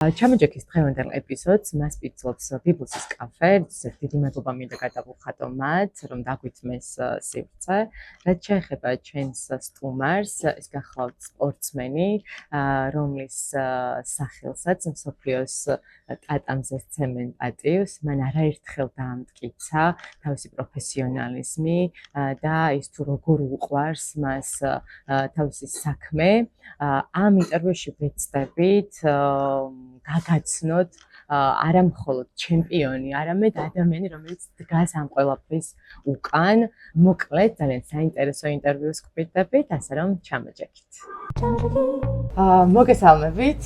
ჩამოჯექის დღევანდელ ეპიზოდს მას პიცლობს ბიბლსის კაფე. დიდი მადლობა მინდა გადავუხატო მათ, რომ დაგვითმეს სივრცე. რაც შეეხება ჩვენს სტუმარს, ეს გახლავთ სპორტსმენი, რომლის სახელსაც მსოფლიოს ტატამზე სცემენ პატივს. მან არაერთხელ დაამტკიცა თავისი პროფესიონალიზმი და ის თუ როგორ უყვარს მას თავისი საქმე. ამ ინტერვიუში ვეცდებით გაგაცნოთ არა მხოლოდ ჩემპიონი, არამედ ადამიანი, რომელიც დგას ამ ყველაფრის უკან. მოკლედ, ძალიან საინტერესო ინტერვიუს გვხვდებით, ასე რომ ჩამოჯექით. მოგესალმებით.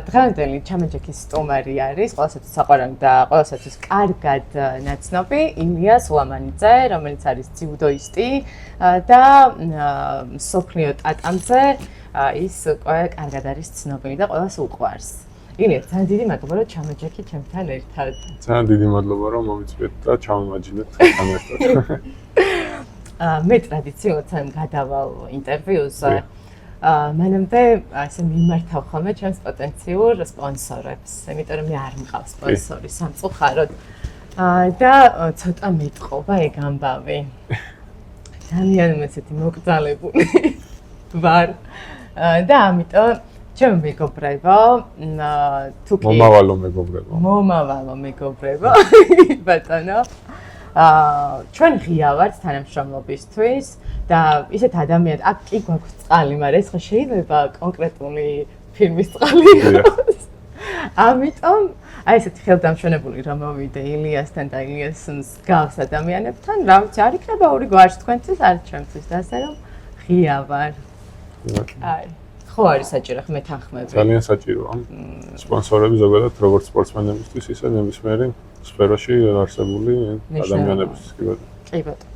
დღევანდელი ჩამოჯექის სტუმარი არის ყველასათვის საყვარელი და ყველასათვის კარგად ნაცნობი ილიას ულამანიძე, რომელიც არის ძიუდოისტი და მსოფლიო ტატამზე ის უკვე კარგად არის ცნობილი და ყველას უყვარს. ილია, ძალიან დიდი მადლობა, რომ ჩამოჯექით ჩემთან ერთად. ძალიან დიდი მადლობა, რომ მომიწვიეთ და ჩამომაჯინეთ თან ერთად. მე ტრადიციულად გადავალ ინტერვიუზე. მანამდე ასე მიმართავ ხოლმე ჩემს პოტენციურ სპონსორებს, იმიტომ რომ მე არ მყავს სპონსორი სამწუხაროდ. და ცოტა მეტყობა ეგ ამბავი. ძალიან ესეთი მოკრძალებული ვარ. და ამიტომ ჩემ მეგობრებო, თუკი მომავალო მეგობრებო, ბატონო. ჩვენ ღია ვართ თანამშრომლობისთვის და ისეთ ადამიანად, აქ კი გვაქვს წყალი, მაგრამ ეს ხო შეიძლება კონკრეტული ფილმის წყალი იყოს. ამიტომ აი ესეთი ხელდამშვენებული რომ მოვიდე ილიასთან და ილიას მსგავს ადამიანებთან, რა ვიცი, არ იქნება ორი გვარში თქვენთვის, არ ჩემთვის და ასე რომ ღია ვარ. აი ხო არის საჭირო ხმე თანხმები. ძალიან საჭიროა. სპონსორები ზოგადად როგორც სპორტსმენებისთვის, ისე ნებისმიერი სფეროში არსებული ადამიანებისთვის. კი ბატონო.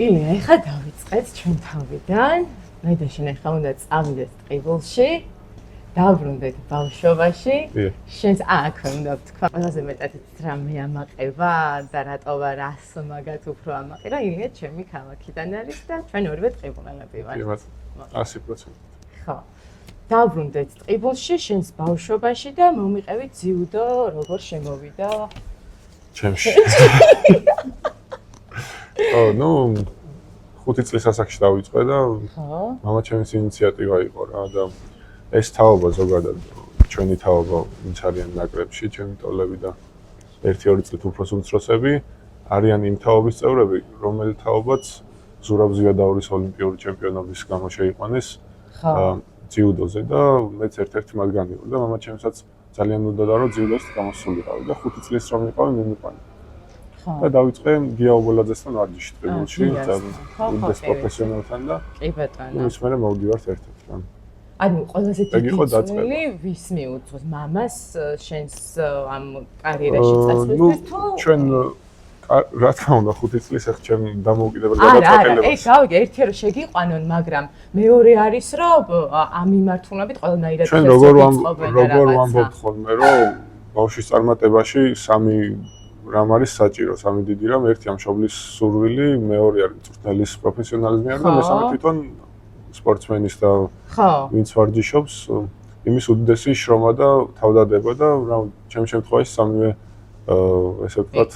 ილია, ეხლა დავიწყეთ ჩვენ თავიდან. მე და შენ ეხლა უნდა წავიდეთ ტყიბულში. დავბრუნდეთ ბავშვობაში. შენს აქვე უნდა ვთქვა, ყველაზე მეტად რა მე ამაყება და რატო ვარ ასე მაგათ უფრო ამაყირა. ილია ჩემი ქალაქიდან არის და ჩვენ ორივე ტყიბულელები ვართ. კი ბატონო. 100%. ხო. დავბრუნდეთ ტყიბულში, შენს ბავშვობაში და მომიყევით ძიუდო, როგორ შემოვიდა ჩემში. ნუ 5 წლის ასაკში დავიწყე და მამაჩემის ინიციატივა იყო რა და ეს თაობა ზოგადად ჩვენი თაობა ვინც არიან ნაკრებში, ჩემი ტოლები და 1-2 წლით უფრო უმცროსები არიან იმ თაობის წევრები, რომელიც თაობაც ზურაბ ზიადაურის ოლიმპიური ჩემპიონობის გამო შეიყვანეს ძიუდოზე და მეც ერთ-ერთი მათგანი ვარ და მამაჩემსაც ძალიან უნდოდა რომ ძიუდოს გამოსულიყავი და 5 წლის რომ ვიყავი მე მიყვანა. და დავიწყე გია ობოლაძესთან ვარჯიში ტყიბულში, უდიდეს პროფესიონალთან და კი ბატონო. ის მერე მოვდივართ ერთ-ერთ რა. ანუ ყველაზე დიდი წვლილი ვის მიუძღვის მამას შენს ამ კარიერაში წასვლისთვის თუ ჩვენ რა თქმა უნდა 5 წლის ახ ჩემ დამოუკიდებელ გადაწყვეტილებას. ეს გავიგე ერთი რომ შეგიყვანონ, მაგრამ მეორე არის რომ ამ მიმართულებით ყველანაირად ჩვენ როგორ ვამბობთ ხოლმე რომ ბავშვის წარმატებაში სამი რამ არის საჭირო, სამი დიდი რამ, ერთი ამ მშობლის სურვილი, მეორე არის მწვრთნელის პროფესიონალიზმი და მესამე თვითონ სპორტსმენის და ვინც ვარჯიშობს, იმის უდიდესი შრომა და თავდადება და რა ჩემ შემთხვევაში სამივე ესე ვთქვათ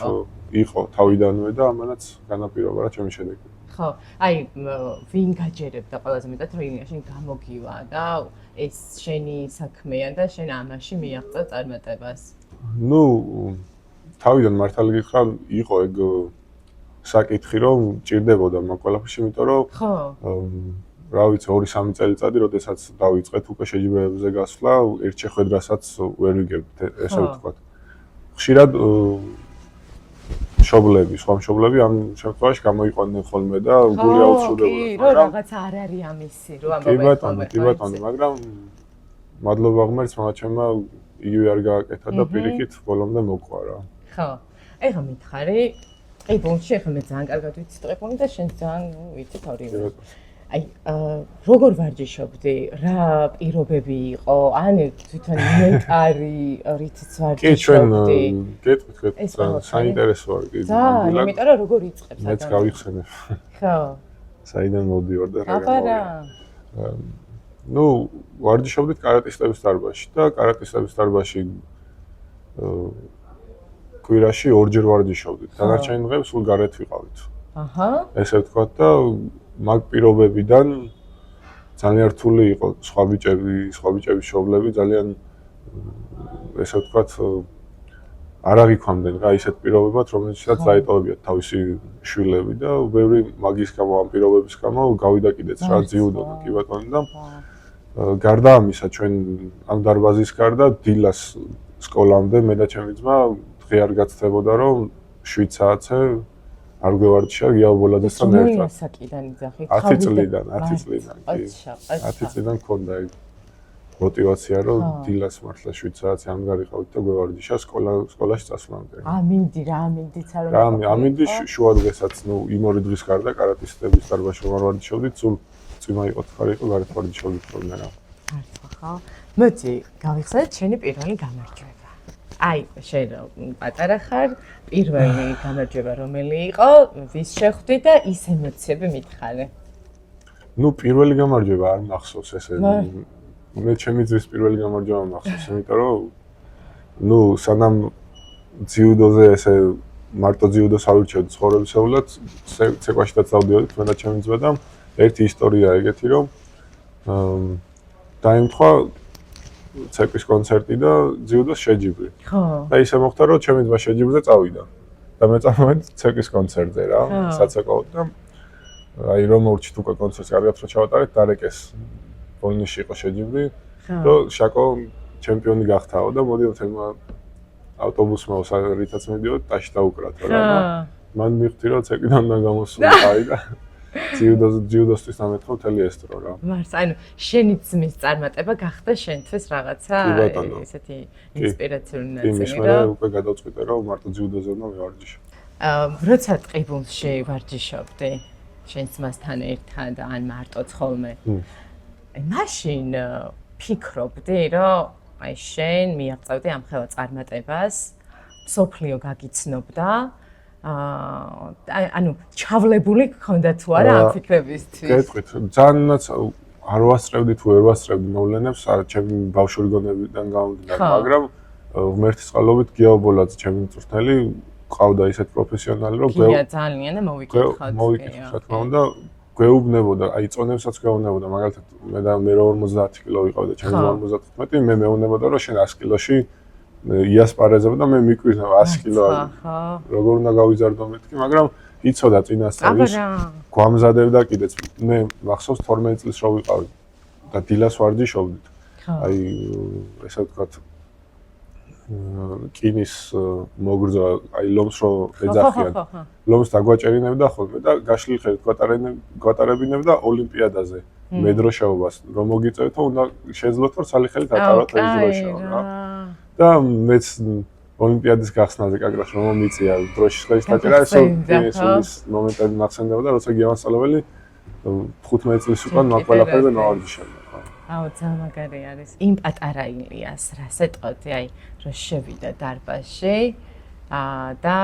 იყო თავიდანვე და ამანაც განაპირობა რა ჩემი შედეგი. ხო, აი ვინ გაჯერებდა ყველაზე მეტად რომ ილია შენ გამოგივა და ეს შენი საქმეა და შენ ამაში მიაღწევ წარმატებას. ნუ თავიდან მართალი გითხრა იყო ეგ საკითხი რომ ჭირდებოდა მაგ ყველაფერში, იმიტომ რომ ხო რა ვიცი 2-3 წელიწადი როდესაც დავიწყეთ უკვე შეჯიბრებებზე გასვლა, ერთ შეხვედრასაც ვერ ვიგებთ ესე ვთქვათ. ხშირად სხვა მშობლები ამ შემთხვევაში გამოიყვანენ ხოლმე და გული აუცილებელი. კი, რომ რაღაც არ არის ამისი, რომ ამბობენ. კი ბატონო, მაგრამ მადლობა ღმერთს მამაჩემმა იგივე არ გააკეთა და პირიქით ბოლომდე მოყვა რა. ხო. ეხლა მითხარი, ტყიბულში ეხლა მე ძალიან კარგად ვიცი ტყიბული და შენ ძალიან ვიცი ორივე. აი, როგორ ვარჯიშობდი? რა პირობები იყო? ან თვითონ მეტარი რითიც ვარჯიშობდი? კი, ჩვენ გეტყვით, საინტერესო არის კი. იმიტომ რომ როგორ იწყებს ადამიანს? მეც გავიხსენებ. ხო. საიდან მოვდივარ და რა აბარა. ნუ ვარჯიშობდით კარატისტების დარბაზში და კარატისტების დარბაზში კვირაში ორჯერ ვარჯიშობდით. დანარჩენ დღეებს სულ გარეთ ვიყავით. აჰა. ესე ვთქვათ და მაგ პირობებიდან ძალიან რთული იყო სხვა ბიჭების შობლები ძალიან ესე ვთქვათ არ აღიქვამდნენ რა ისეთ პირობებად, რომელშიც დაეტოვებიათ თავისი შვილები და ბევრი მაგის გამო ამ პირობების გამო გავიდა კიდეც რა ძიუდო კი ბატონო და გარდა ამისა ჩვენ ამ დარბაზის გარდა დილას სკოლამდე მე და ჩემი ძმა დღე არ გაცდებოდა რომ 7 საათზე არ გვევარჯიშა გიაობოლაძესთან ერთად. 10 წლიდან კი. 10 წლიდან მქონდა ეგ мотивация რომ დილას მართლა 7 საათი ამ გარიყავით და გვევარჯიშა სკოლაში წასვლამდე. ამინდი რა ამინდიც არ ვიყავ. ამინდი შუა დღესაც ნუ იმ ორი დღის გარდა კარატისტების დარბაზში ვარჯიშობდით, სულ წვიმა იყო თქვარი იყო გარეთ ვარჯიშობდით ხოლმე რა. მართლა ხო? მოდი გავიხსენეთ შენი პირველი გამარჯვება. აი, შენ პატარა ხარ, პირველი გამარჯვება რომელი იყო, ვის შეხვდი და ის ემოციები მითხარე. ნუ პირველი გამარჯვება არ მახსოვს ესე. მე ჩემი ძის პირველი გამარჯვება მახსოვს, იმიტომ რომ ნუ სანამ ძიუდოზე ესე მარტო ძიუდოს არ ვირჩევდი ცხოვრებისეულად, ცეკვაშიდაც დავდიოდით მე და ჩემი ძმა და ერთი ისტორია ეგეთი რომ დაემთხვა ცეკვის კონცერტი და ძიუდოს შეჯიბრი. ხო. და ისე მოხდა რომ ჩემი ძმა შეჯიბრზე წავიდა. და მე წავედი ცეკვის კონცერტზე რა, საცეკავად და აი რომ მორჩით უკვე კონცერტს კარგად რო ჩავატარეთ, დარეკეს პოლნიში იყო შეჯიბრი. და შაკო ჩემპიონი გახთაო და მოდი თემა ავტობუსმა რითაც მიდიოდ ტაში დაუკრათ რა. მან მივხვდი რომ ცეკვიდან უნდა გამოსული აი და ძიუდოსთვის ამეთქო მთელი ეს დრო რა. მარს, ანუ შენი ძმის წარმატება გახდა შენთვის რაღაცა ესეთი ინსპირაციული ნაწილი რა. მე უკვე გადავწყვიტე რომ მარტო ძიუდოზე უნდა მივარჯიშო. როცა ტყიბულში ვარჯიშობდი შენ ძმასთან ერთად ან მარტოც ხოლმე. აი მაშინ ფიქრობდი რომ აი შენ მიაღწევდი ამ ხელა წარმატებას, სოფლიო გაგიცნობდა ანუ ჩავლებული გქონდა თუ არა ამ ფიქრებისთვის? გეტყვით, ძალიანაც არ ვასწრებდი თუ ვერ ვასწრებდი მოვლენებს, ჩემი ბავშვური გონებიდან გამომდინარე, მაგრამ ღმერთის წყალობით გიაობოლაძე ჩემი მწვრთნელი ყავდა ისეთ პროფესიონალი, რომ ძალიან მოვიკითხავთ. მოვიკითხავთ, რა თქმა უნდა, გვეუბნებოდა, აი წონებსაც გვეუბნებოდა, მაგალითად მე 50 კილო ვიყავ და ჩემი 55, მე მეუბნებოდა რომ შენ 100 კილოში იასპარეზებ და მე მიკვირდა 100 კილო როგორ უნდა გავიზარდო მეთქი, მაგრამ იცოდა წინასწარის გვამზადებდა კიდეც. მე მახსოვს 12 წლის რო ვიყავი და დილას ვარჯიშობდით. აი ესე ვთქვათ კინის მოგრძო, აი ლომს რო ეძახიან. ლომს დაგვაჭერინებდა ხოლმე და გაშლილ ხელით გვატარებინებდა ოლიმპიადაზე. მედროშაობას რომ მოგიწევთო, უნდა შეძლოთ რომ ცალი ხელით ატაროთ ეს დროშავა რა. და მეც ოლიმპიადის გახსნაზე კაკრას რომ მომიწია დროშის ხელის დაჭერა ეს მომენტები მახსენდებოდა როცა გიამასწავლებელი 15 წლის უკან მაგ ყველაფერზე ნავარჯიშებდა ხო. აუ ძალიან მაგარი არის. იმ პატარა ილიას რას ეტყოდი აი რომ შევიდა დარბაზში და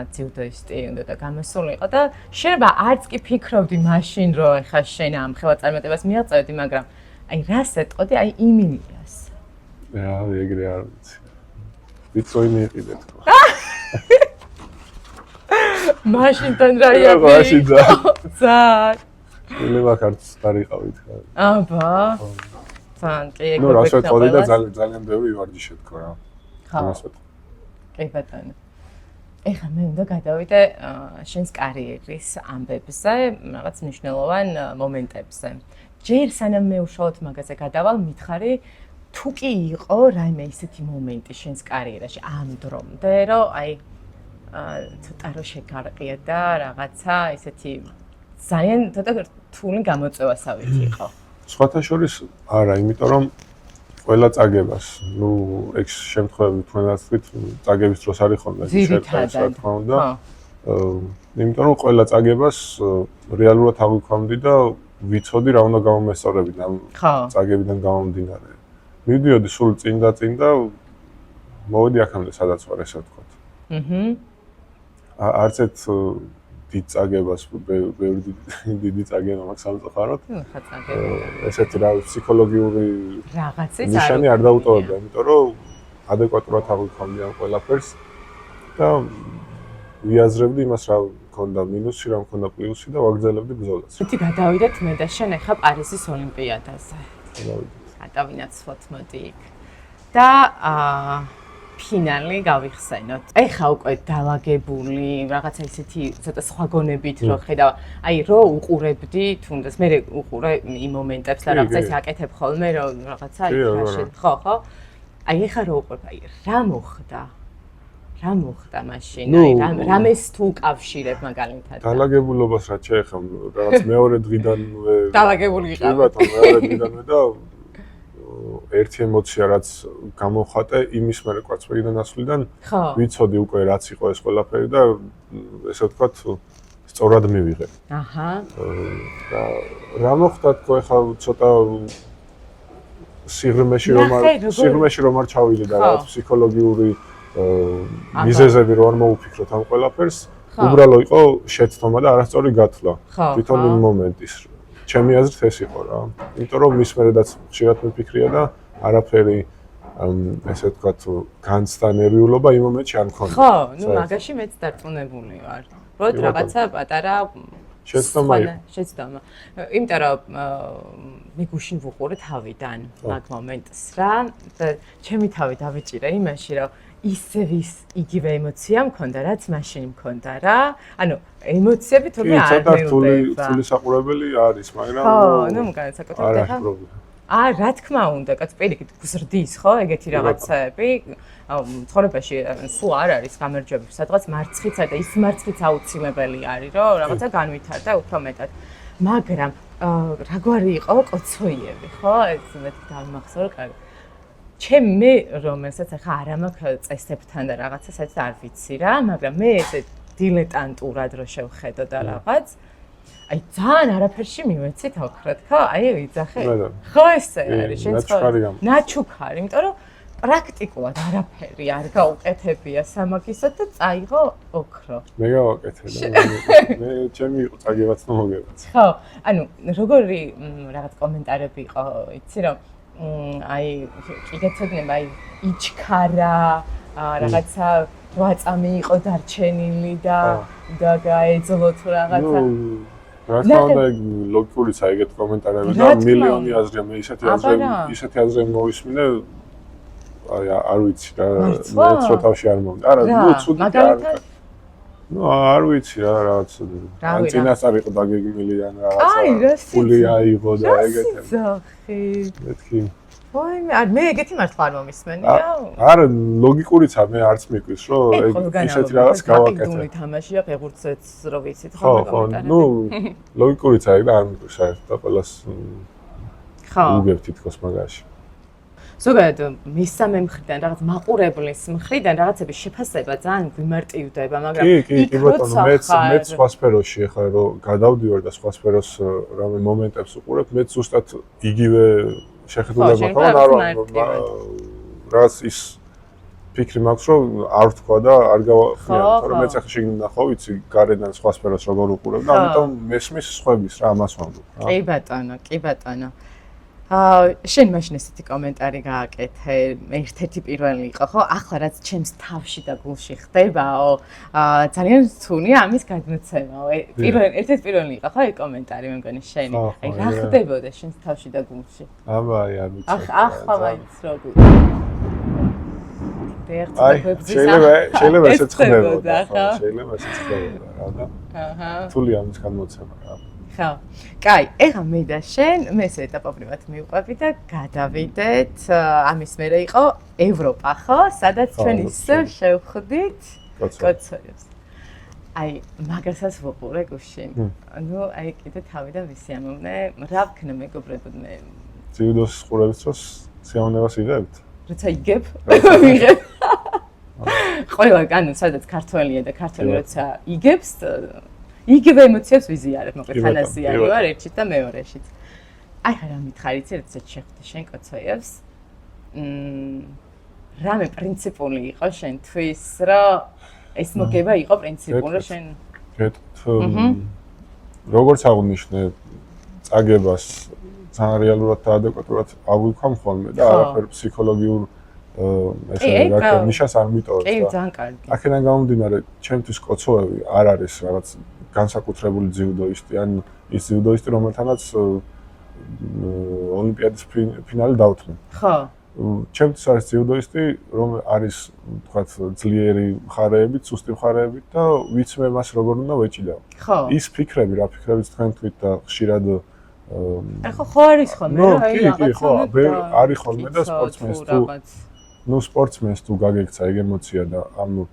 ძიუდოისტი უნდა და გამოსულიყო და შეიძლება არც კი ფიქრობდი მაშინ რომ ეხა შენ ამ ხელა წარმატებას მიაღწევდი, მაგრამ აი რას ეტყოდი აი იმ ილიას. რა ეგრე არ ვიცი. ვიცოი მიიყიდე თქო. მაშინთან რა იაფი. მაშინ და. ძალიან. შეიძლება კარც არიყავით ხა. აბა. ძალიან კი ეგ. ნუ რა შეტყოდი და ძალიან ბევრი ვარჯიშე თქო რა. ხო. კი ბატონო. ეხლა მე უნდა გადავიდე შენს კარიერის ამბებზე, რაღაც მნიშვნელოვან მომენტებზე. ჯერ სანამ მე უშუალოდ მაგაზე გადავალ, მითხარი თუ კი იყო რაიმე ისეთი მომენტი შენს კარიერაში ამ დრომდე, რომ აი ცოტა რო შეგარყია და რაღაცა ისეთი ძალიან ცოტა რთული გამოწვევასავით იყო. სხვათა შორის არა, იმიტომ რომ ყველა წაგებას, ნუ ეგ შემთხვევები თქვენაც ვთქვით, წაგების დროს არის ხოლმე შეკრება, რა თქმა უნდა. იმიტომ რომ ყველა წაგებას რეალურად აღვიქვამდი და ვიცოდი რა უნდა გამომესწორებინა ამ წაგებიდან გამომდინარე. მივდიოდი სულ წინ და მოვედი აქამდე სადაც ვარ, ესე ვთქვათ. არც ერთ დიდ წაგებას, ბევრი დიდი წაგება მაქვს სამწუხაროდ. ესეთი რა ფსიქოლოგიური რაღაცის ნიშანი არ დაუტოვებდა, იმიტომ რომ ადეკვატურად აღვიქავდი ამ ყველაფერს და ვიაზრებდი იმას რა მქონდა მინუსი, რა მქონდა პლუსი და ვაგრძელებდი ბრძოლას. მითი გადავიდეთ მე და შენ ახლა პარიზის ოლიმპიადაზე. გადავინაცვლოთ მოდი იქ. და ფინალი გავიხსენოთ. ეხა უკვე დაალაგებული, რაღაცა ისეთი ცოტა სხვა გონებით რო ხედავ, აი რო უყურებდი, თუნდაც მე უყურე იმ მომენტებს და რაღაცა ისე აკეთებ ხოლმე, რომ რაღაცა იქ ხო. აი ეხა რო უყურებ, აი რა მოხდა? რა მოხდა მაშინ? აი რამეს თუ უკავშირებ მაგალითად? დაალაგებულობას რაც შეეხო, რაღაც მეორე დღიდანვე დაალაგებული იყავ. კი ბატონო, მეორე დღიდანვე და ერთი ემოცია რაც გამოვხატე იმის მერე კვარცხლბეკიდან ასვლიდან ვიცოდი უკვე რაც იყო ეს ყველაფერი და ესე ვთქვათ სწორად მივიღე. აჰა. და რა მოხდა თქო ახლა ცოტა სიღრმეში რომ არ ჩავიდე და რაღაც ფსიქოლოგიური მიზეზები რო არ მოუფიქროთ ამ ყველაფერს, უბრალო იყო შეცდომა და არასწორი გათვლა თვითონ იმ მომენტის. ჩემი აზრით ეს იყო რა. იმიტომ რომ მის მერედაც ხშირად მიფიქრია და არაფერი ესე ვთქვათ განცდა ნერვიულობა იმ მომენტში არ მქონდა. ხო, ნუ მაგაში მეც დარწმუნებული ვარ. რომ რაღაცა პატარა შეცდომა იყო. შეცდომა. იმიტომ რომ მე გუშინ ვუყურე თავიდან მაგ მომენტს რა და ჩემი თავი დავიჭირე იმაში რომ იგივე ემოცია მქონდა, რაც მაშინ მქონდა რა. ანუ ემოციები თურმე არ მეუბნება. თული საყურებელი არის, მაგრამ ნუ განსაკუთრებით ახლა რა თქმა უნდა, კაც პირიქით გზრდის ხო, ეგეთი რაღაცები. ცხოვრებაში სულ არ არის გამარჯვებები, სადღაც მარცხიცა და ის მარცხიც აუცილებელი არის, რომ რაღაცა განვითარდა უფრო მეტად. მაგრამ რაგვარი იყო კოცოიები, ხო? ეს მე დავიმახსოვრე კარგად. მე რომელსაც ახლა არ მაქვს წესებთან და რაღაცა საერთოდ არ ვიცი რა, მაგრამ მე ესე დილეტანტურად რო შევხედო და რაღაც აი ძალიან არაფერში მივეცით ოქროთ, ხო? აი ვიძახე. ხო ესე არის, შენ ცხოვრება. ნაჩუქარი, იმიტომ რომ პრაქტიკულად არაფერი არ გაუკეთებია სამაგისოდ და წაიღო ოქრო. მე გავაკეთე და მე ჩემი იყო წაგებაც მომგებაც. ხო, ანუ როგორი რაღაც კომენტარები იყო, იცი რომ აი კიგეცოდნენ აი იჩქარა რაღაცა 8 წამი იყო დარჩენილი და გაეძლო თუ რაღაცა რა თქმა უნდა ლოგიკურიც აი ეგეთ კომენტარები და მილიონი აზრია მე ისეთი აზრი მოვისმინე აი არ ვიცი რა მე ცოტავში არ მომდა არა ნუ ცუდი მაგალითად ნუ არ ვიცი რა რაღაც ან წინასწარ იყო დაგეგმილი ან რაღაცა ფული აიღო და ეგეთები მეთქი ვაი მე ეგეთი მართლა არ მომისმენია არა ლოგიკურიცა მე არც მეკვის რომ ისეთი რაღაც გავაკეთე ნუ თამაშია ფეხბურთსაც რო ვიცით ხო ნუ ლოგიკურიცა და არ მეკვის საერთოდ და ყველას ხო უგებ თითქოს მაგაში ზოგადად მესამე მხრიდან რაღაც მაყურებლის მხრიდან რაღაცების შეფასება ძალიან გვიმარტივდება, მაგრამ კი ბატონო მეც სხვა სფეროში ახლა რომ გადავდივარ და სხვა სფეროს რამე მომენტებს უყურებ, მეც ზუსტად იგივე შეხედულება მაქვს, რაღაც ის ფიქრი მაქვს, რომ არ ვთქვა და არ გავახია, თორემ მეც ახლა შეგინდა ხო ვიცი, გარედან სხვა სფეროს როგორ უყურებ და ამიტომ მესმის სხვების რა ამას ვამბობ რა. კი ბატონო, კი ბატონო. შენ მაშინ ესეთი კომენტარი გააკეთე, ერთ-ერთი პირველი იყო, ხო? ახლა რაც ჩემს თავში და გულში ხდებაო, ძალიან რთულია ამის გადმოცემაო. ერთ-ერთი პირველი იყო, ხო, ეს კომენტარი მე მგონი შენი. აი, რა ხდებოდა შენს თავში და გულში? აბა, აი, არ ვიცი. ახლა მაინც როგორ. შეიძლება ესეც ხდებოდა, ხო? შეიძლება ესეც ხდებოდა, რა და? აჰა. თული ამის გადმოცემა რა. ხო. კაი, ეხლა მე და შენ მესე ეტაპობრივად მივყვები და გადავიდეთ. ამის მერე იყო ევროპა, ხო? სადაც ჩვენ ისევ შევხვდით კოცოებს. აი, მაგასაც ვუყურე გუშინ. ნუ აი კიდე თავიდან ვისიამოვნე, რა ვქნა მეგობრებოდ მე. ძიუდოს ყურების დროს სიამოვნებას იღებთ? როცა იგებ, ვიღებ. ყველა, ანუ სადაც ქართველია და ქართველი როცა იგებს იგივე ემოციებს ვიზიარებ, მოკლედ თანასწორი ვარ ერთით და მეორეშიც. აი ხა რა მითხარი, ცერცეთ შეხვდი შენ კოცოებს. რამე პრინციპული იყო შენთვის, რომ ეს მოგება იყო პრინციპული, რომ შენ როგორც აღნიშნე, წაგებას ძალიან რეალურად და ადეკვატურად ავიქვა ხოლმე და არაფერ ფსიქოლოგიურ ნიშას არ მიტოვებს. კი, ძალიან კარგი. აქედან გამომდინარე, ჩემთვის კოცოევი არ არის რაღაც განსაკუთრებული ძიუდოისტი, ან ის ძიუდოისტი, რომელთანაც ოლიმპიადის ფინალი დავთმე. ხო. ჩემთვის არის ძიუდოისტი, რომ არის, თქვათ, ძლიერი მხარეებით, სუსტი მხარეებით და ვიცმე მას როგორ უნდა ვეჭიდაო. ხო. ის ფიქრები, რა ფიქრებიც თქვენ თქვით და ხშირად ხო არის ხოლმე რა, აი რაღაცა არის ხოლმე და სპორტსმენს თუ გაგექცა ეგ ემოცია და ამ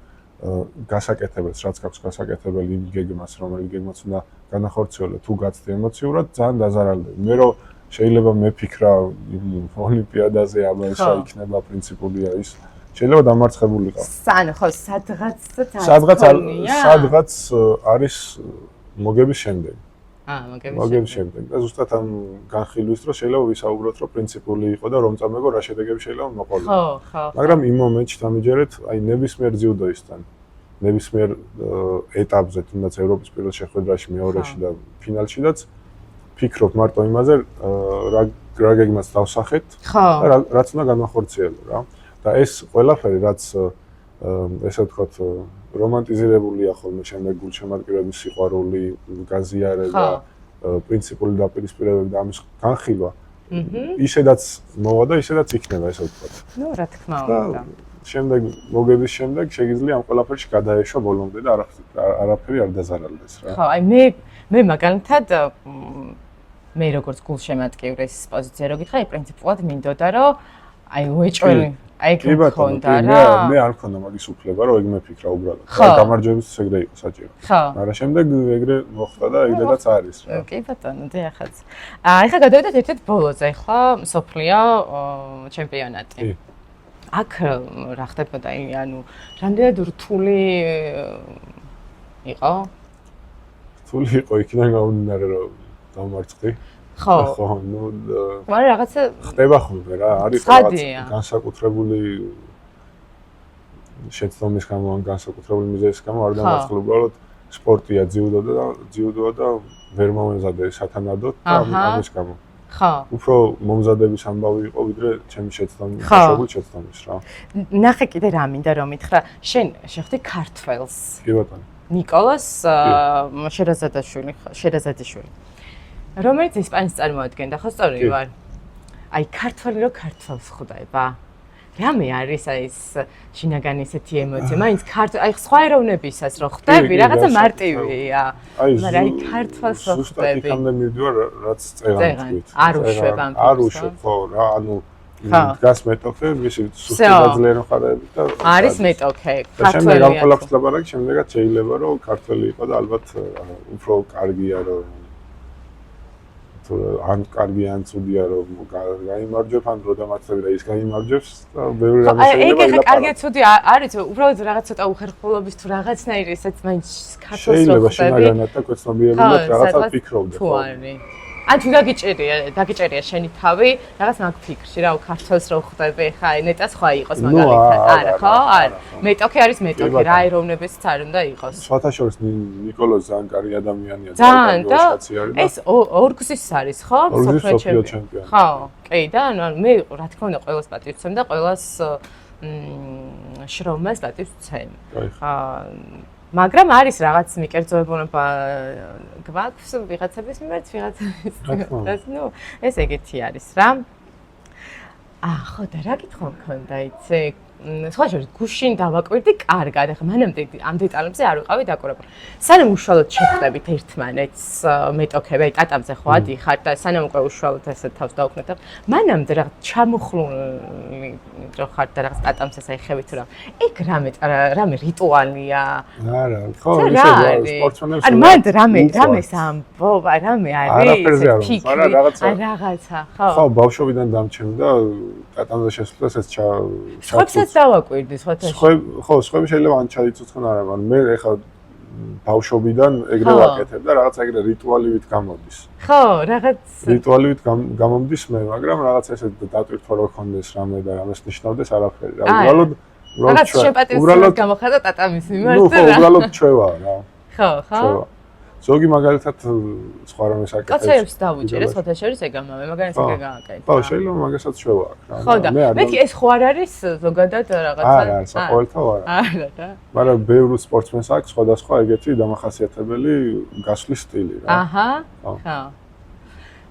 გასაკეთებელს, რაც გაქვს გასაკეთებელი იმ გეგმას, რომელიც გეგმაც უნდა განახორციელო, თუ გაცდი ემოციურად, ძალიან დაზარალდება. მე რომ შეიძლება მეფიქრა ოლიმპიადაზე აბა ესა იქნება პრინციპულია ის. შეიძლება დამარცხებულიყო. ხო, სადღაც არის მოგების შემდეგ. მოგების შემდეგ. და ზუსტად ამ განხილვის დროს შეიძლება ვისაუბროთ, რომ პრინციპული იყო და რომ წამეგო რა შედეგები შეიძლება მოყოლო. ხო. მაგრამ იმ მომენტში დამიჯერეთ, აი ნებისმიერ ძიუდოისტთან, ნებისმიერ ეტაპზე, თუნდაც ევროპის პირველ შეხვედრაში, მეორეში და ფინალშიდაც ფიქრობ მარტო იმაზე, რა გეგმას დავსახეთ და რაც უნდა განახორციელო რა. და ეს ყველაფერი, რაც ესე ვთქვათ, რომანტიზირებულია ხოლმე შემდეგ გულშემატკივრების სიყვარული, გაზიარება, პრინციპული დაპირისპირებები და ამის განხილვა. ისედაც მოვა და ისედაც იქნება, ესე ვთქვათ. ნუ რა თქმა უნდა. შემდეგ მოგების შემდეგ შეგიძლია ამ ყველაფერში გადაეშვა ბოლომდე და არაფერი არ დაზარალდეს რა. ხო, აი მე მაგალითად მე როგორც გულშემატკივრის პოზიცია რო გითხრა, პრინციპულად მინდოდა რომ აი უეჭველი აი გქონდა რა. მე არ მქონდა მაგის უფლება, რომ ეგ მეფიქრა უბრალოდ. გამარჯვებისთვის ეგრე იყო საჭირო. მაგრამ შემდეგ ეგრე მოხდა და ეგრედაც არის რა. კი ბატონო, დიახაც. ეხლა გადავიდეთ ერთ-ერთ ბოლოზე, ხო, მსოფლიო ჩემპიონატი. აქ რა ხდებოდა, ანუ რამდენად რთული იყო? რთული იყო იქიდან გამომდინარე, რომ დამარცხდი. ხო, ნუ მაგრამ რაღაცა ხდება ხოლმე რა, არის რაღაც განსაკუთრებული შეცდომის გამო, ან განსაკუთრებული მიზეზის გამო არ დამარცხლ უბრალოდ სპორტია, ძიუდოა და ვერ მომეზადე სათანადოდ და ამის გამო. ხო. უფრო მომზადების ამბავი იყო, ვიდრე ჩემი შეცდომის, შეშობილ შეცდომის რა. ნახე კიდე რა მინდა რომ მითხრა, შენ შეხვდი ქართველს. კი ბატონო. ნიკოლას შერაზაძიშვილი. რომელიც ესპანეთს წარმოადგენდა, ხო სწორი ვარ? აი ქართველი რო ქართველს ხვდება. რამე არის აი ეს შინაგანი ესეთი ემოცია, მაინც აი სხვა ეროვნებისას რო ხვდები, რაღაცა მარტივია. მაგრამ აი ქართველს რო ხვდები. ზუსტად იქამდე მივდივარ, რაც წეღანით ვით. არ უშვებ ამ არ უშვებ, ხო რა, ანუ დგას მეტოქე, მისი სუსტი გაძლიერო მხარეებით და არის მეტოქე, ქართველია. შემდეგ ამ ყველაფერს ლაპარაკი შემდეგაც შეიძლება რომ ქართველი იყო და ალბათ უფრო კარგია რომ ან კარგი ან ცუდია რომ გაიმარჯვებ ან რო დამარცხები და ის გაიმარჯვებს და ბევრი რამე შეიძლება ილაპარაკო. ეგ კარგი ცუდი არის, უბრალოდ რაღაც ცოტა უხერხულობის თუ რაღაცნაირი ესაც მაინც ქართველს რო შეიძლება შინაგანად და ქვეცნობიერულად რაღაცა ფიქრობდე. ხო არის. ან თუ დაგიჭერია შენი თავი, რაღაც მაგ ფიქრში რა, ქართველს რო ხვდები, ხა ნეტას სხვა იყოს მაგალითად. არა, ხო? არა. მეტოქე არის მეტოქე, რა ეროვნებიც არ უნდა იყოს. სხვათა შორის ნიკოლოზ ძალიან კარგი ადამიანია, ძალიან კაცი არის და ეს ორგზის არის, ხო? მსოფლიო ჩემპიონი. ხო, კი და ანუ მე რა თქმა უნდა ყველას პატივს ვცემ და ყველას შრომას პატივს ვცემ. მაგრამ არის რაღაც მიკერძოებულება გვაქვს ვიღაცების მიმართ, ვიღაცების. ნუ ეს ეგეთი არის რა. ხო და რა კითხვა მქონდა იცი? სხვა შორის გუშინ დავაკვირდი კარგად, ახლა მანამდე ამ დეტალებზე არ ვიყავი დაკურებული. სანამ უშუალოდ შეხვდებით ერთმანეთს მეტოქები, ტატამზე ხო ადიხარ და სანამ უკვე უშუალოდ ესე თავს დაუქმნათ, მანამდე რაღაც ჩამოხლული რო ხარ და რაღაც ტატამს ესე ხევი თუ რა. ეგ რამე რიტუალია. არა, ხო, ისე სპორტსმენებს. ანუ მანდ რამეს ამბობა, რამე არის? ფიქრი, რაღაცა, ხო. ხო, ბავშვობიდან დამჩენდი და ტატამზე შესვლას ეს სხვებსაც დავაკვირდი სხვათა. ხო, სხვები შეიძლება ან ჩაიცოცხლონ არა, მაგრამ მე ეხლა ბავშვობიდან ეგრე ვაკეთებ და რაღაც ეგრე რიტუალივით გამოდის. ხო, რაღაც რიტუალივით გამომდის მე, მაგრამ რაღაც ესე დატვირთვა რო ქონდეს რამე და რამეს ნიშნავდეს არაფერი. რა, რაღაც შეპატივს გამოხატა ტატამის მიმართ და რა. ნუ ხო, უბრალოდ ჩვევა რა. ხო, ხო. ზოგი მაგალითად სხვა რამეს აკეთებს. კაცებს დავუჭირე, სხვათა შორის ეგამა, მე მაგალითად ეგ გააკეთე. ხო, შეიძლება მაგასაც შევაკ რა. ხო და მე კი ეს ხო არ არის ზოგადად რაღაცა? არა, საყოველთაო არა. არა რა. მაგრამ ბევრ სპორტსმენს აქვს სხვადასხვა ეგეთი დამახასიათებელი გასვლის სტილი რა. აჰა. ხო.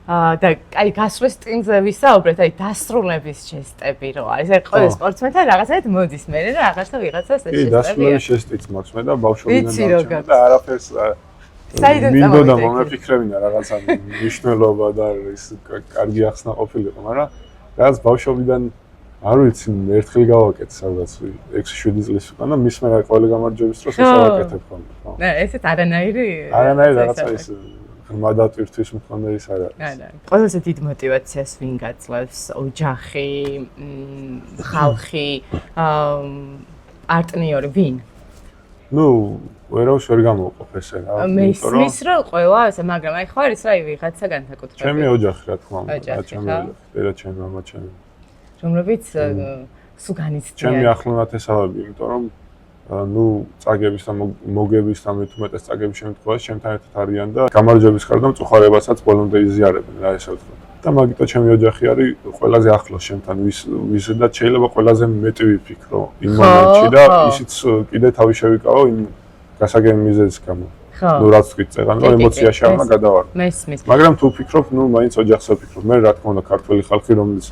და აი გასვლის სტილზე ვისაუბრეთ, აი დასრულების ჟესტები რო არის. აი ყველა სპორტსმენთან რაღაცად მოდის მე და ვიღაცას ეს ჟესტები. კი, დასრულების ჟესტიც მაქვს მე და ბავშვობიდან მაქვს და არაფერს მინდოდა მომეფიქრებინა რაღაცა მნიშვნელობა და ის კარგი ახსნა ყოფილიყო, მაგრამ რაღაც ბავშვობიდან არ ვიცი, ერთხელ გავაკეთე სადღაც 6-7 წლის უკან და მის მერე ყოველი გამარჯვების დროს ვაკეთებ ხოლმე, ხო. და ესეც არანაირი რაღაცა ის მადატვირთვის მქონდა ის არ არის. არა. ყველაზე დიდ მოტივაციას ვინ გაძლევს? ოჯახი, ხალხი, პარტნიორი, ვინ? ნუ ვერავის ვერ გამოვყოფ ესე რა. მის რო ყველა ესე, მაგრამ აი ხო არის რა ვიღაცა განსაკუთრებული. ჩემი ოჯახი რა თქმა უნდა, ჩემი და ჩემი მამა ჩემი. რომლებიც სულ განიცდიან. ჩემი ახლონათესავები, იმიტომ რომ ნუ წაგების და მოგების და მე თუმეტეს წაგების შემთხვევაში ჩემთან ერთად არიან და გამარჯვების გარდა მწუხარებასაც ბოლომდე იზიარებენ რა ესე ვთქვა. და მაგიტო ჩემი ოჯახი არის ყველაზე ახლოს ჩემთან, ვისაც შეიძლება ყველაზე მეტი ვიფიქრო იმ მომენტში და ისიც კიდე თავი შევიკავო იმ გასაგები მიზეზის გამო. ნუ რაც თქვით წეგან, რომ ემოციაში არ უნდა გადავარ. მესმის. მაგრამ თუ ვფიქრობ, ნუ მაინც ოჯახს ვფიქრობ. მე რა თქმა უნდა ქართველი ხალხი რომელიც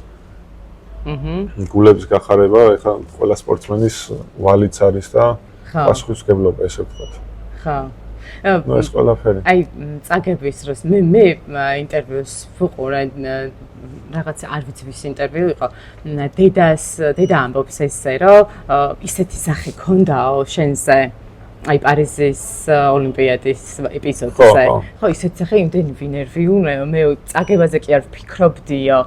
გულების გახარება, ეხლა ყველა სპორტსმენის ვალიც არის და პასუხისმგებლობა ესე ვთქვათ. ხო. ნუ ეს ყველაფერი. აი წაგების დროს მე ინტერვიუს ვუყურე რაღაც არ ვიცი ვის ინტერვიუ იყო. დედა ამბობს ესე რომ ისეთი სახე ქონდაო შენზე აი პარიზის ოლიმპიადის ეპიზოდზე. ხო, ისეთ სახე იმდენი ვინერვიუნეო, მე წაგებაზე კი არ ვფიქრობდიო,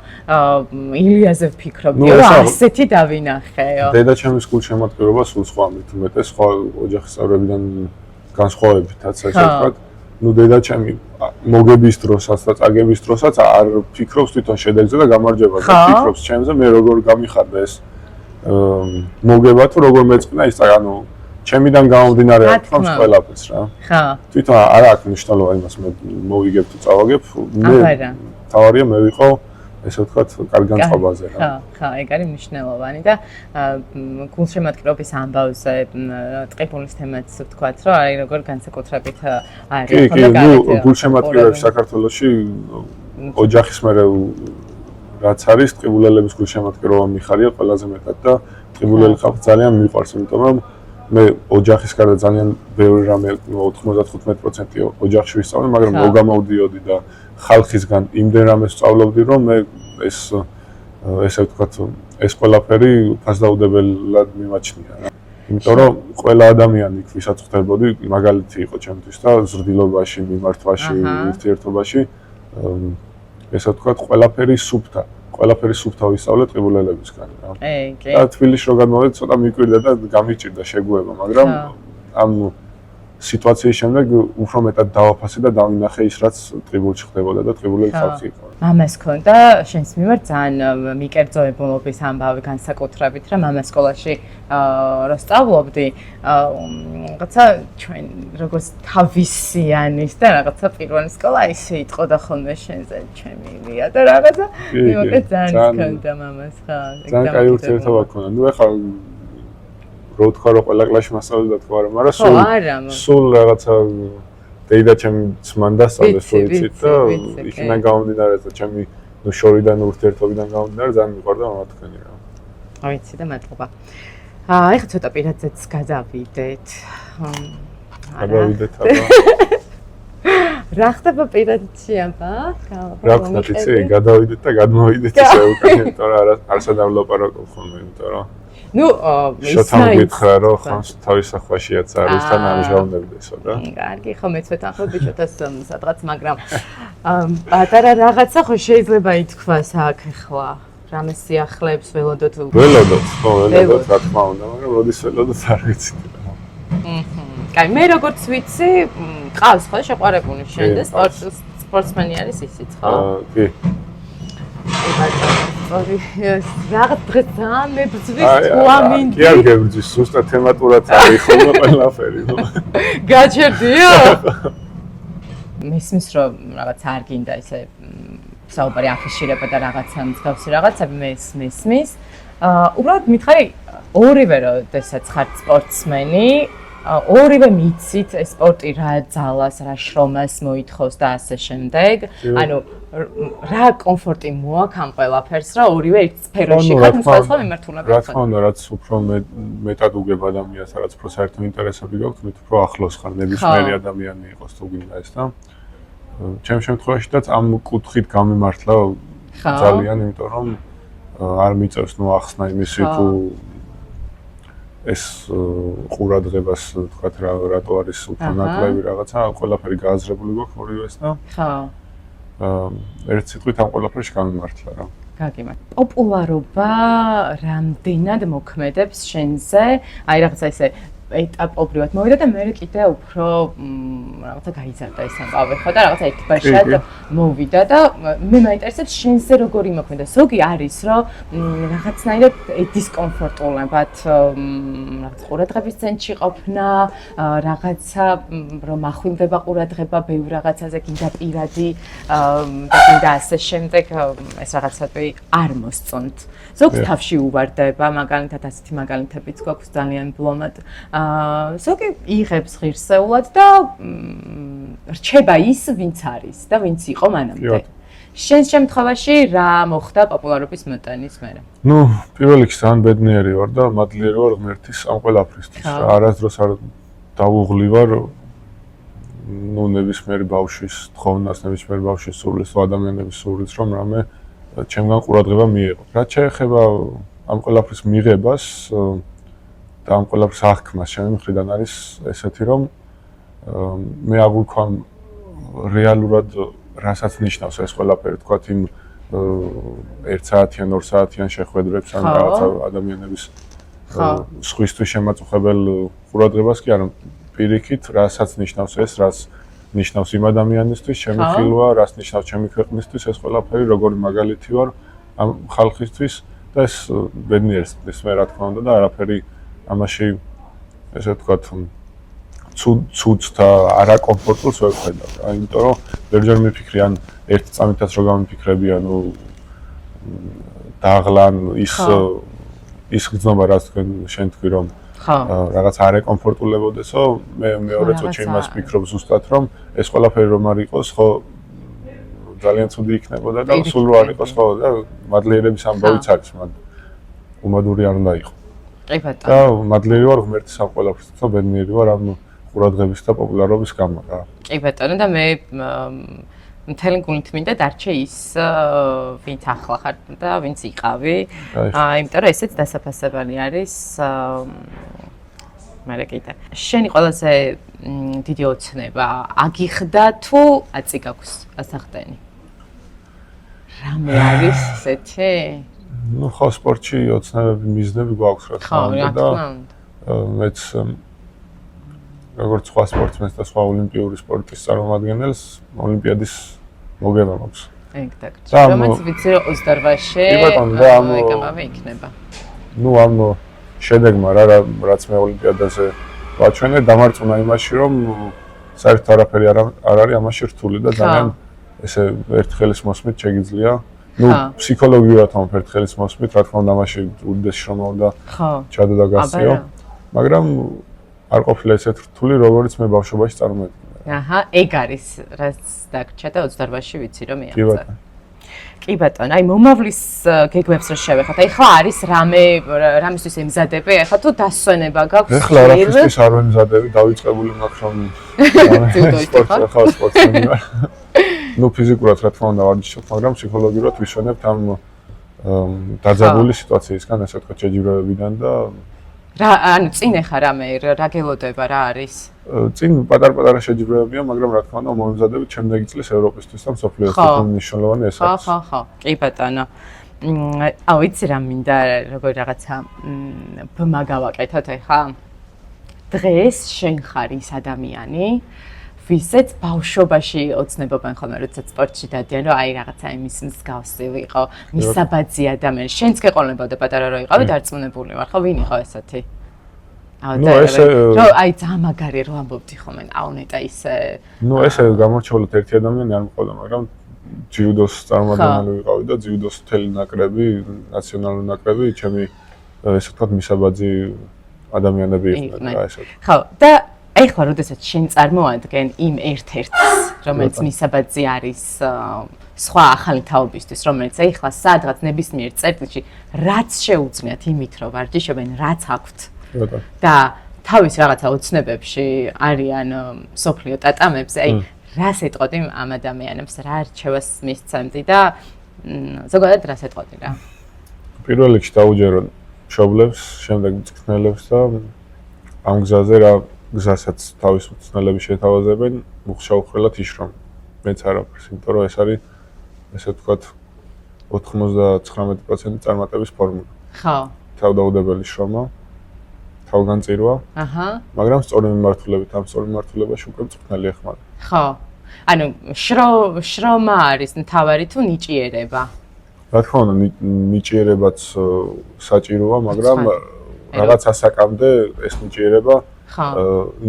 ილიაზე ვფიქრობდიო, ასეთი დავინახეო. დედა ჩემის გულშემატკივრობა სულ სხვა მით უმეტეს სხვა ოჯახის წევრებიდან განსხვავებითაც ესე ვთქვათ. ნუ დედა ჩემი მოგების დროსაც და წაგების დროსაც არ ფიქრობს თვითონ შედეგზე და გამარჯვებაზე, ფიქრობს ჩემზე, მე როგორ გამიხარდა ეს მოგება თუ როგორ მეწყნა ის ანუ ჩემიდან გამომდინარე აქვს ყველაფერს რა. ხო. თვითონ არ აქვს მნიშვნელობა იმას მე მოვიგებ თუ წავაგებ. მე თავარია მე ვიყო ესე ვთქვათ კარგ განწყობაზე რა. ხო, ხო, ეგ არის მნიშვნელოვანი და გულშემატკივრობის ამბავზე ტყიბულის თემაც ვთქვათ, რომ აი როგორ განსაკუთრებით არის ხო და ნუ გულშემატკივრები საქართველოში ოჯახის მერე რაც არის ტყიბულელების გულშემატკივრობა მიხარია ყველაზე მეტად და ტყიბულელი ხალხი ძალიან მიყვარს, იმიტომ რომ მე ოჯახის გარდა ძალიან ბევრი რამე 95% ოჯახში ვისწავლე, მაგრამ რო გამოვდიოდი და ხალხისგან იმდენ რამეს ვსწავლობდი, რომ მე ესე ვთქვათ, ეს ყველაფერი ფასდაუდებელად მიმაჩნია რა. იმიტომ რომ ყველა ადამიანი იქ ვისაც ხვდებოდი, მაგალითი იყო ჩემთვის და ზრდილობაში, მიმართვაში, ურთიერთობაში, ესე ვთქვათ, ყველაფერი სუფთა ვისწავლე ტყიბულელებისგან რა. და თბილისში რო გადმოვედი, ცოტა მიკვირდა და გამიჭირდა შეგუება, მაგრამ ამ სიტუაციის შემდეგ უფრო მეტად დავაფასე და დავინახე ის რაც ტყიბულში ხდებოდა და ტყიბულელი ხალხი იყო. მამას ქონდა შენს მიმართ ძალიან მიკერძოებულობის ამბავი განსაკუთრებით რა მამა სკოლაში რო სწავლობდი რაღაცა ჩვენ როგორც თავისიანის და რაღაცა პირველი სკოლა ისე იტყოდა ხოლმე შენზე ჩემი ილია და რაღაცა იმაკე ძალიან ქონდა მამას ხა ძალიან კაი ურთიერთობა ქონდა. ნუ ეხლა რო თქვა რომ ყველა კლასში მასწავლებლად თქვა რა, მაგრამ სულ რაღაცა დეიდა ჩემი ძმან დასწავლეს რო იცით და იქიდან გამომდინარე და ჩემი ნუ შორიდან ურთიერთობიდან გამომდინარე ძალიან მიყვარდა მამა თქვენი რა. ვიცი და მადლობა. ეხლა ცოტა პირადზეც გადავიდეთ. გადავიდეთ აბა. რა ხდება პირადში აბა? რა ხდება იცი, გადავიდეთ და გადმოვიდეთ ისე უკან, იმიტომ რომ არასად ავლაპარაკობ ხოლმე, იმიტომ რომ ნუ შოთან გითხრა რომ ხანს თავის სახვაშიაც არის თან ამჟავნებდესო და კარგი ხო მეც ვეთანხმებ ბიჭოთას სადღაც მაგრამ პატარა რაღაცა ხო შეიძლება ითქვას აქ ახლა რამე სიახლეებს ველოდოთ ხო ველოდოთ რა თქმა უნდა მაგრამ როდის ველოდოთ არ ვიცი კაი მე როგორც ვიცი ყავს ხო შეყვარებული შენ და სპორტსმენი არის ისიც ხო კი რაღაც დღეს ძალიან მებრძვის თუ ამინდი. კი არ გებრძვის, ზუსტად თემატურად არის ხოლმე ყველაფერი. გაჩერდია? მისმის რომ რაღაც არ გინდა ესე საუბარი აფიშირება და რაღაცა მსგავსი რაღაცები მისმის. უბრალოდ მითხარი ორივე როდესაც ხართ სპორტსმენი, ორივე მიცით სპორტი რა ძალას, რა შრომას მოითხოვს და ასე შემდეგ. ანუ რა კომფორტი მოაქვს ამ ყველაფერს რა ორივე ერთ სფეროში ხართ სხვადასხვა მიმართულებით. რა თქმა უნდა, რაც უფრო მეტად უგებ ადამიანს, რაც უფრო საერთო ინტერესები გაქვს, მით უფრო ახლოს ხარ ნებისმიერი ადამიანი იყოს თუ გინდა ეს და ჩემ შემთხვევაშიც ამ კუთხით გამიმართლა ძალიან, იმიტომ რომ არ მიწევს ახსნა იმისი თუ ეს ყურადღებას თქვათ რატო არის უფრო ნაკლები რაღაცა, ყველაფერი გააზრებული გვაქვს ორივეს და ერთ სიტყვით ამ ყველაფერში გამიმართლა რა. გაგიმართლა. პოპულარობა რამდენად მოქმედებს შენზე? აი რაღაცა ესე ეტაპობრივად მოვიდა და მე კიდე უფრო რაღაცა გაიზარდა ეს ამბავი ხო და რაღაცა ერთბაშად მოვიდა და მე მაინტერესებს შენზე როგორი მოქმედა. ზოგი არის რომ რაღაცნაირად დისკომფორტულებად რაღაც ყურადღების ცენტრში ყოფნა, რაღაცა რომ ახვილდება ყურადღება ბევრ რაღაცაზე, გინდა პირადი და გინდა ასე შემდეგ ეს რაღაცები არ მოსწონთ. ზოგს თავში უვარდება, მაგალითად ასეთი მაგალითებიც გვაქვს ძალიან ბლომად. ზოგი იღებს ღირსეულად და რჩება ის, ვინც არის და ვინც იყო მანამდე. შენს შემთხვევაში რა მოხდა პოპულარობის მოტანის მერე? ნუ, პირველ რიგში ძალიან ბედნიერი ვარ და მადლიერი ვარ ღმერთის ამ ყველაფრისთვის. არასდროს არ დავუღლივარ ნუ ნებისმიერი ბავშვის თხოვნას, ნებისმიერი ბავშვის სურვილს, ადამიანების სურვილს, რომ რამე ჩემგან ყურადღება მიეღო. რაც შეეხება ამ ყველაფრის მიღებას და ამ ყველაფრის აღქმას ჩემი მხრიდან არის ესეთი რომ მე აღვიქვამ რეალურად რასაც ნიშნავს ეს ყველაფერი თქვათ იმ 1 საათიან 2 საათიან შეხვედრებს ან რაღაცა ადამიანების სხვისთვის შემაწუხებელ ყურადღებას კი არა პირიქით რასაც ნიშნავს ეს რაც ნიშნავს იმ ადამიანისთვის ჩემი ხილვა რას ნიშნავს ჩემი ქვეყნისთვის ეს ყველაფერი როგორი მაგალითი ვარ ამ ხალხისთვის და ეს ბედნიერს მე რა თქმა უნდა და არაფერი ამაში ესე ვთქვათ ცუდს და არაკომფორტულს ვერ ვხედავ რა იმიტომ რომ ბევრჯერ მიფიქრი ან ერთ წამითაც რო გამიფიქრები ანუ დაღლან ის გზნობა რაც შენ თქვი რომ რაღაც არაკომფორტულებოდესო მე მეორე წუთში იმას ვფიქრობ ზუსტად რომ ეს ყველაფერი რომ არ იყოს ხო ძალიან ცუდი იქნებოდა და სულ რო არ იყოს ხო და მადლიერების ამბავიც არის მაგრამ უმადური არ უნდა იყოს კი ბატონო. და მადლიერი ვარ ღმერთის ამ ყველაფრისთვის და ბედნიერი ვარ ამ ყურადღების და პოპულარობის გამო რა. კი ბატონო და მე მთელი გულით მინდა დარჩე ის ვინც ახლა ხარ და ვინც იყავი. იმიტომ რომ ესეც დასაფასებელი არის მე კიდე. შენი ყველაზე დიდი ოცნება აგიხდა თუ აწი გაქვს ასახდენი? რამე არის ესეთი? ნუ ხო სპორტში ოცნებები მიზნები გვაქვს რა თქმა უნდა და მეც როგორც სხვა სპორტსმენს და სხვა ოლიმპიური სპორტის წარმომადგენელს ოლიმპიადის მოგება მაქვს. ეგ რომელიც ვიცი რომ 28-ში ეკამავე იქნება. ნუ ამ შედეგმა რაც მე ოლიმპიადაზე ვაჩვენე დამარწმუნა იმაში რომ საერთოდ არაფერი არ არის ამაში რთული და ძალიან ესე ერთხელის მოსმით შეგიძლია ნუ ფსიქოლოგიურად ამ ფერთხელის მოსმით რა თქმა უნდა ამაში უდიდესი შრომა უნდა ჩადო და გასწიო მაგრამ არ ყოფილა ესეთ რთული როგორც მე ბავშვობაში წარმოედგინე. აჰა, ეგ არის რაც დაგჭა და 28-ში ვიცი რომ მიაღწევ. კი ბატონო, აი მომავლის გეგმებს რო შევეხოთ. აი ხლა არის რამისთვის ემზადები? ახლა თუ დასვენება გაქვს? ახლა არაფრისთვის არ ვემზადები, დავიწყებული მაქვს რომ სპორტსმენი ვარ. ნუ ფიზიკურად რა თქმა უნდა ვარჯიშობ, მაგრამ ფსიქოლოგიურად ვისვენებთ ამ დაძაბული სიტუაციისგან, ასე ვთქვათ, შეჯიბრებებიდან და ანუ წინ ეხა რამე რა გელოდება რა არის? წინ პატარ-პატარა შეჯიბრებებია, მაგრამ რა თქმა უნდა მომზადებით შემდეგი წლის ევროპისთვის და მსოფლიოსთვის მნიშვნელოვანი ეს არის. ხო. კი ბატონო. აუ იცი რა მინდა როგორი რაღაცა ბმა გავაკეთოთ ეხა. დღეს შენ ხარ ის ადამიანი ვისაც ბავშვობაში ოცნებობენ ხოლმე, როდესაც სპორტში დადიან, რომ აი რაღაცა იმის მსგავსი ვიყო, მისაბაძი ადამიანი. შენც გეყოლებოდა პატარა რო იყავი, დარწმუნებული ვარ, ხო, ვინ იყო ესეთი? რომ აი ძალიან მაგარი რო ამბობდი ხოლმე, აუნეტა ისე. ესე გამორჩეულად ერთი ადამიანი არ მყავდა, მაგრამ ჯიუდოს წარმომადგენელი ვიყავი და ჯიუდოს მთელი ნაკრები, ნაციონალური ნაკრები, ჩემი ესე ვთქვათ მისაბაძი ადამიანები იყვნენ რა ესე. ხო, და ეხლა როდესაც შენ წარმოადგენ იმ ერთ-ერთს, რომელიც მისაბაძი არის სხვა ახალი თაობისთვის, რომელიც ეხლა სადღაც ნებისმიერ წერტილში რაც შეუძლიათ იმით, რომ ვარჯიშობენ, რაც აქვთ. და თავის რაღაცა ოცნებებში არიან სოფლიო ტატამებზე, აი რას ეტყოდი ამ ადამიანებს, რა არჩევას მისცემდი და ზოგადად რას ეტყოდი რა? პირველ რიგში დაუჯერო მშობლებს, შემდეგ მწვრთნელებს და ამ გზაზე რა გზასაც თავის მწვრთნელები შეთავაზებენ, უხშაუხვრელად იშრომ. მეც არაფერს, იმიტომ რომ ეს არის ესე ვთქვათ 99% წარმატების ფორმულა. ხო. თავდაუდებელი შრომა, თავგანწირვა. მაგრამ სწორი მიმართულებით, ამ სწორი მიმართულებაში უკვე მწვრთნელი ეხმარება. ხო. ანუ შრომა არის მთავარი თუ ნიჭიერება? რა თქმა უნდა, ნიჭიერებაც საჭიროა, მაგრამ რაღაც ასაკამდე ეს ნიჭიერება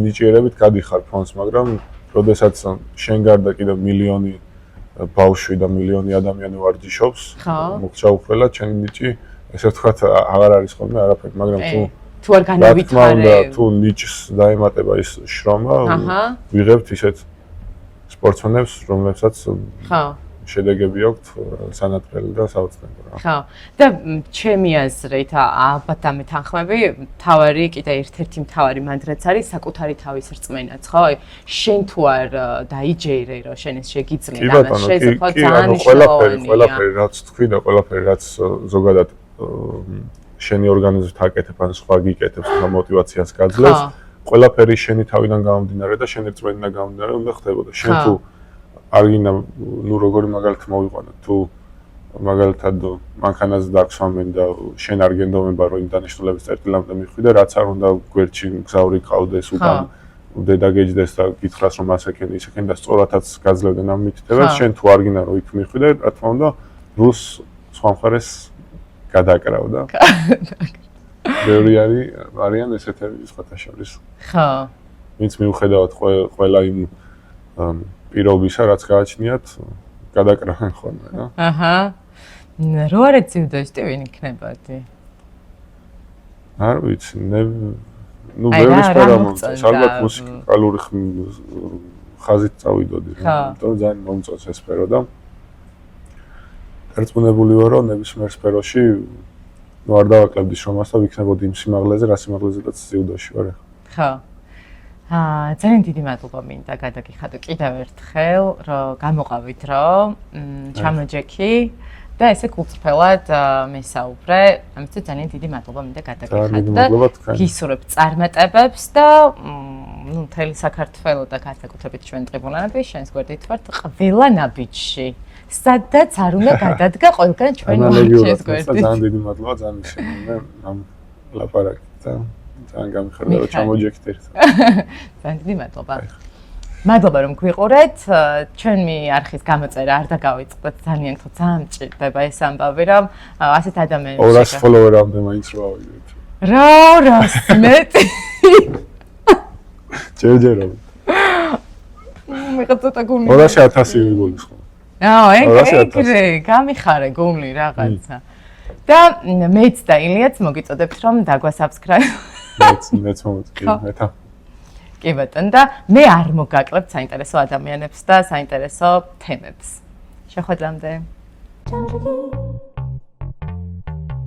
ნიჭიერებით გადიხარ ფონს, მაგრამ როდესაც შენ გარდა კიდევ მილიონი ბავშვი და მილიონი ადამიანი ვარჯიშობს, მოგჩაუხრელად ჩვენი ნიჭი, ესე ვთქვათ, აღარ არის ხოლმე არაფერი, მაგრამ თუ არ განავითარე, თუ ნიჭს დაემატება ის შრომა, ვიღებთ ისეთ სპორტსმენებს, რომლებსაც შედეგები აქვთ სანათლებელი და საოცნებო რა. ხო. და ჩემი აზრით, ალბათ ამეთანხმები, თავარი კიდე ერთ-ერთი მთავარი მანდრაც არის საკუთარი თავის რწმენაც, ხო? შენ თუ არ დაიჯერე, რომ შენ ეს შეგიძლია, ამას შეზღუდვა ძალიან მნიშვნელოვანია. ყველაფერი რაც თქვი და ყველაფერი რაც ზოგადად შენი ორგანიზმით აკეთებ, ან სხვა გიკეთებს და мотиваციას გაძლევს, ყველაფერი შენი თავიდან გამომდინარე და შენი რწმენიდან გამომდინარე უნდა ხდებოდა. შენ თუ არ გინდა, ნუ როგორი მაგალითი მოვიყვანო, თუ მაგალითად მანქანაზე დაგვსვამენ და შენ არ გენდომება, რომ იმ დანიშნულების წერტილამდე მიხვიდე, რაც არ უნდა გვერდში გზავრი ყავდეს, უკან დედა გეჯდეს და გითხრას, რომ ასაკენ, ისაკენ და სწორადაც გაძლევდნენ ამ მითითებას, შენ თუ არ გინდა, რომ იქ მიხვიდე, რა თქმა უნდა, რულს სხვა მხარეს გადაკრავდა. ბევრი არიან ესეთები სხვათა შორის. ხო. ვინც მიუხედავად ყველა იმ პირობისა, რაც გააჩნიათ, გადაკრავენ ხოლმე, რა. რო არ ეძიუდოისტი ვინ იქნებოდი? არ ვიცი, ნუ ბევრი სფერო მომწონს, ალბათ მუსიკალური ხაზით წავიდოდი, იმიტომ რომ ძალიან მომწონს ეს სფერო და დარწმუნებული ვარ, რომ ნებისმიერ სფეროში ნუ არ დავაკლებდი შრომას და ვიქნებოდი იმ სიმაღლეზე, რა სიმაღლეზედაც ძიუდოში ვარ ახლა. ხო. ძალიან დიდი მადლობა მინდა გადაგიხადო კიდევ ერთხელ, რომ გამოყავით, რომ ჩამოჯექი და ესე გულწრფელად მესაუბრე. ამიტომ ძალიან დიდი მადლობა მინდა გადაგიხადო და გისურვებ წარმატებებს და ნუ მთელი საქართველო და განსაკუთრებით ჩვენ ტრიბუნები შენს გვერდით ვართ ყველა ნაბიჯში. სადაც არ უნდა გადადგა ყველგან ჩვენ ვარჩეს გვერდით. ძალიან დიდი მადლობა, ძალიან მისმენია ამ ლაპარაკით და ძალიან გამიხარდა რომ ჩამოჯექით ერთად. ძალიან დიდი მადლობა. მადლობა რომ გვიყურეთ. ჩვენი არხის გამოწერა არ დაგავიწყდეთ ძალიან ხო ძალიან მჭირდება ეს ამბავი რომ ასეთ ადამიანებს 200 ფოლოვერამდე მაინც რა ავიდეთ. რა მეტი. ჯერჯერობით. მე ცოტა გული. 200.000 ვიგულის ხო? ეგრე, გამიხარე გული რაღაცა. და მეც და ილიაც მოგიწოდებთ რომ დაგვასაბსკრაიბ. მეც მომწონს მეთა. კი ბატონო და მე არ მოგაკლებთ საინტერესო ადამიანებს და საინტერესო თემებს. შეხვედრამდე.